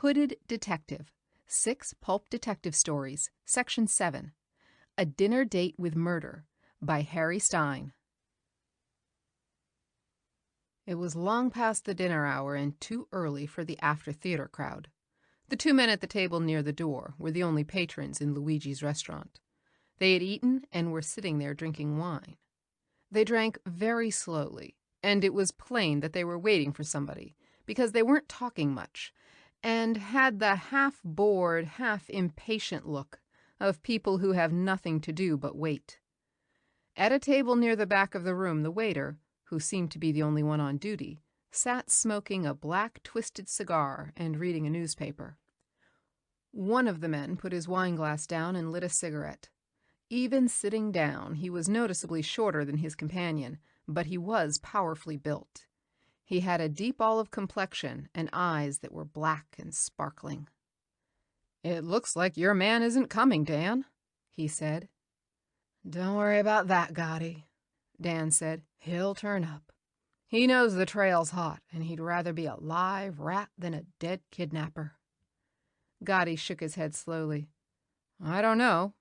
Hooded Detective, 6 Pulp Detective Stories, Section 7, A Dinner Date with Murder, by Harry Stein. It was long past the dinner hour and too early for the after-theater crowd. The 2 men at the table near the door were the only patrons in Luigi's restaurant. They had eaten and were sitting there drinking wine. They drank very slowly, and it was plain that they were waiting for somebody, because they weren't talking much, and had the half-bored, half-impatient look of people who have nothing to do but wait. At a table near the back of the room, the waiter, who seemed to be the only one on duty, sat smoking a black twisted cigar and reading a newspaper. One of the men put his wineglass down and lit a cigarette. Even sitting down, he was noticeably shorter than his companion, but he was powerfully built. He had a deep olive complexion and eyes that were black and sparkling. "It looks like your man isn't coming, Dan," he said. "Don't worry about that, Gotti," Dan said. "He'll turn up. He knows the trail's hot, and he'd rather be a live rat than a dead kidnapper." Gotti shook his head slowly. "I don't know,"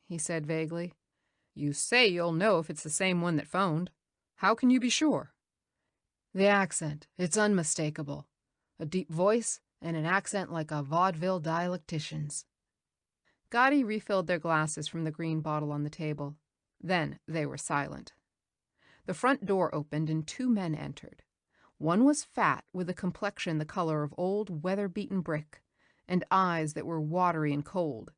he said vaguely. "You say you'll know if it's the same one that phoned. How can you be sure?" "The accent. It's unmistakable. A deep voice and an accent like a vaudeville dialectician's." Gotti refilled their glasses from the green bottle on the table. Then they were silent. The front door opened and 2 men entered. One was fat, with a complexion the color of old weather-beaten brick, and eyes that were watery and cold.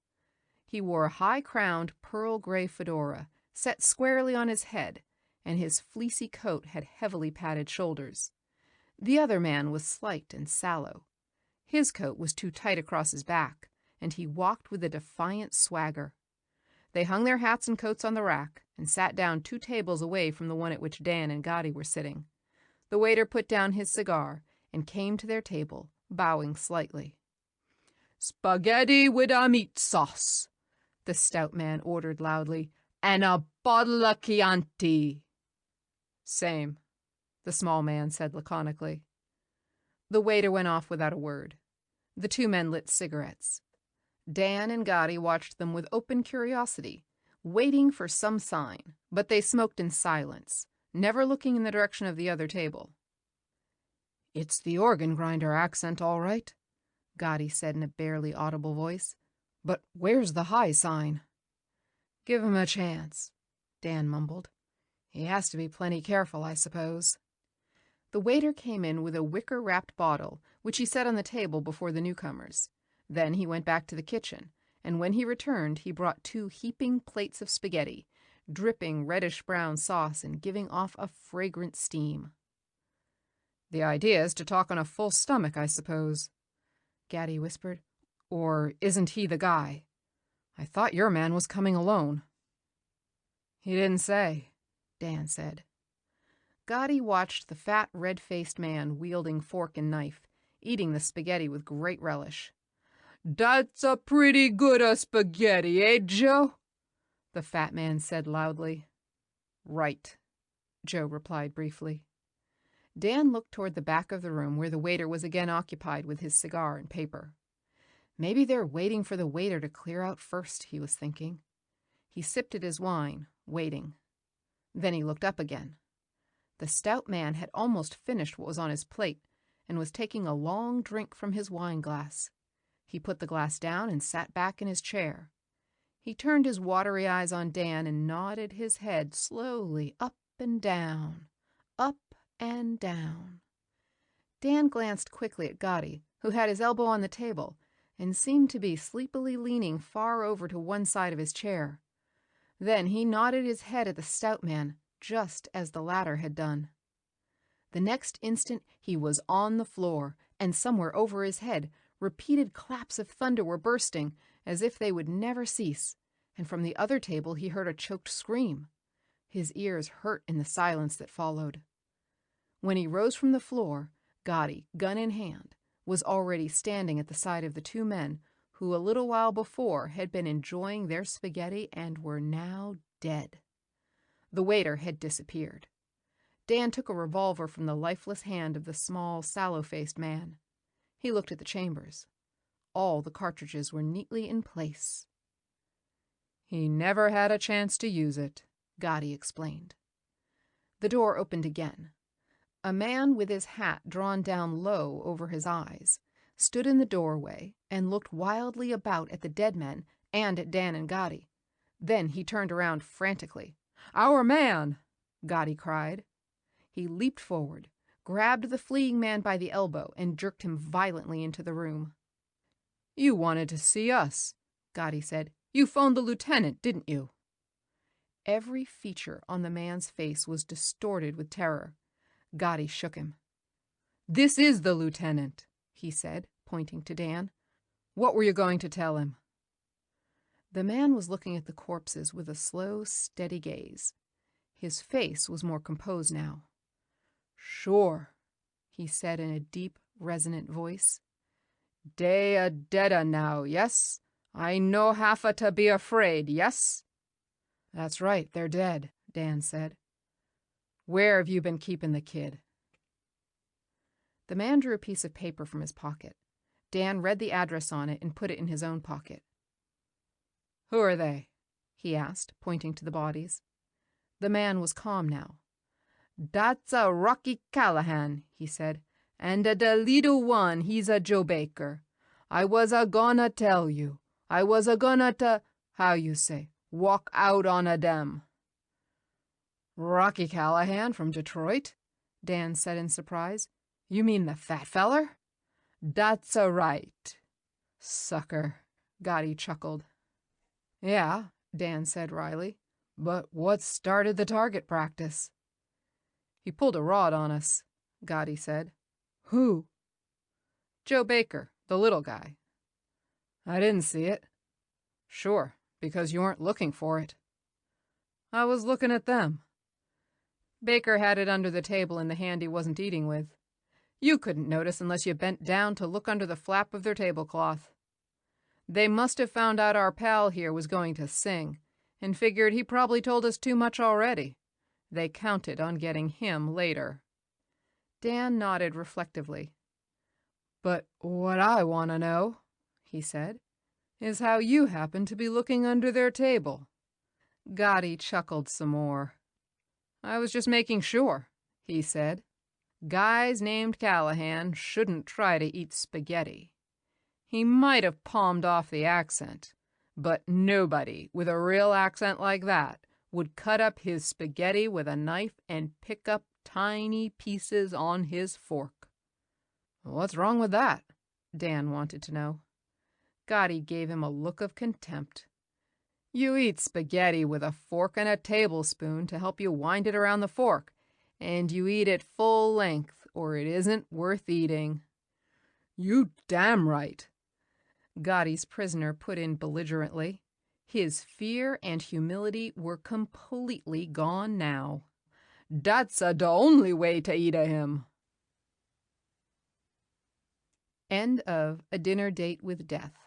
He wore a high-crowned pearl-gray fedora, set squarely on his head, and his fleecy coat had heavily padded shoulders. The other man was slight and sallow. His coat was too tight across his back, and he walked with a defiant swagger. They hung their hats and coats on the rack and sat down 2 tables away from the one at which Dan and Gotti were sitting. The waiter put down his cigar and came to their table, bowing slightly. "Spaghetti with a meat sauce," the stout man ordered loudly, "and a bottle of Chianti." "Same," the small man said laconically. The waiter went off without a word. The 2 men lit cigarettes. Dan and Gotti watched them with open curiosity, waiting for some sign, but they smoked in silence, never looking in the direction of the other table. "It's the organ grinder accent, all right," Gotti said in a barely audible voice. "But where's the high sign?" "Give him a chance," Dan mumbled. "He has to be plenty careful, I suppose." The waiter came in with a wicker-wrapped bottle, which he set on the table before the newcomers. Then he went back to the kitchen, and when he returned he brought 2 heaping plates of spaghetti, dripping reddish-brown sauce and giving off a fragrant steam. "The idea is to talk on a full stomach, I suppose," Gotti whispered. "Or isn't he the guy? I thought your man was coming alone." "He didn't say," Dan said. Gotti watched the fat, red-faced man wielding fork and knife, eating the spaghetti with great relish. "That's a pretty good spaghetti, eh, Joe?" the fat man said loudly. "Right," Joe replied briefly. Dan looked toward the back of the room where the waiter was again occupied with his cigar and paper. Maybe they're waiting for the waiter to clear out first, he was thinking. He sipped at his wine, waiting. Then he looked up again. The stout man had almost finished what was on his plate and was taking a long drink from his wineglass. He put the glass down and sat back in his chair. He turned his watery eyes on Dan and nodded his head slowly up and down, up and down. Dan glanced quickly at Gotti, who had his elbow on the table and seemed to be sleepily leaning far over to one side of his chair. Then he nodded his head at the stout man, just as the latter had done. The next instant he was on the floor, and somewhere over his head repeated claps of thunder were bursting, as if they would never cease, and from the other table he heard a choked scream. His ears hurt in the silence that followed. When he rose from the floor, Gotti, gun in hand, was already standing at the side of the 2 men who a little while before had been enjoying their spaghetti and were now dead. The waiter had disappeared. Dan took a revolver from the lifeless hand of the small, sallow-faced man. He looked at the chambers. all the cartridges were neatly in place. "He never had a chance to use it," Gotti explained. The door opened again. A man with his hat drawn down low over his eyes stood in the doorway and looked wildly about at the dead men and at Dan and Gotti. Then he turned around frantically. "Our man!" Gotti cried. He leaped forward, grabbed the fleeing man by the elbow, and jerked him violently into the room. "You wanted to see us," Gotti said. "You phoned the lieutenant, didn't you?" Every feature on the man's face was distorted with terror. Gotti shook him. "This is the lieutenant," he said, pointing to Dan. "What were you going to tell him?" The man was looking at the corpses with a slow, steady gaze. His face was more composed now. "Sure," he said in a deep, resonant voice. "Dey a deada now, yes? I no haffa to be afraid, yes?" "That's right, they're dead," Dan said. "Where have you been keeping the kid?" The man drew a piece of paper from his pocket. Dan read the address on it and put it in his own pocket. "Who are they?" he asked, pointing to the bodies. The man was calm now. "Dat's a Rocky Callahan," he said, "and da little one, he's a Joe Baker. I was a gonna tell you. I was a gonna how you say, walk out on a dem." "Rocky Callahan from Detroit?" Dan said in surprise. "You mean the fat feller?" "Dat's a right." "Sucker," Gotti chuckled. "Yeah," Dan said wryly. "But what started the target practice?" "He pulled a rod on us," Gotti said. "Who?" "Joe Baker, the little guy." "I didn't see it." "Sure, because you weren't looking for it." "I was looking at them." Baker had it under the table in the hand he wasn't eating with. You couldn't notice unless you bent down to look under the flap of their tablecloth. They must have found out our pal here was going to sing, and figured he probably told us too much already. They counted on getting him later. Dan nodded reflectively. "But what I want to know," he said, "is how you happen to be looking under their table." Gotti chuckled some more. "I was just making sure," he said. "Guys named Callahan shouldn't try to eat spaghetti. He might have palmed off the accent, but nobody with a real accent like that would cut up his spaghetti with a knife and pick up tiny pieces on his fork." "What's wrong with that?" Dan wanted to know. Gotti gave him a look of contempt. "You eat spaghetti with a fork and a tablespoon to help you wind it around the fork, and you eat it full length or it isn't worth eating." "You damn right," Gotti's prisoner put in belligerently. His fear and humility were completely gone now. "Dat's da only way to eat a him." End of A Dinner Date with Death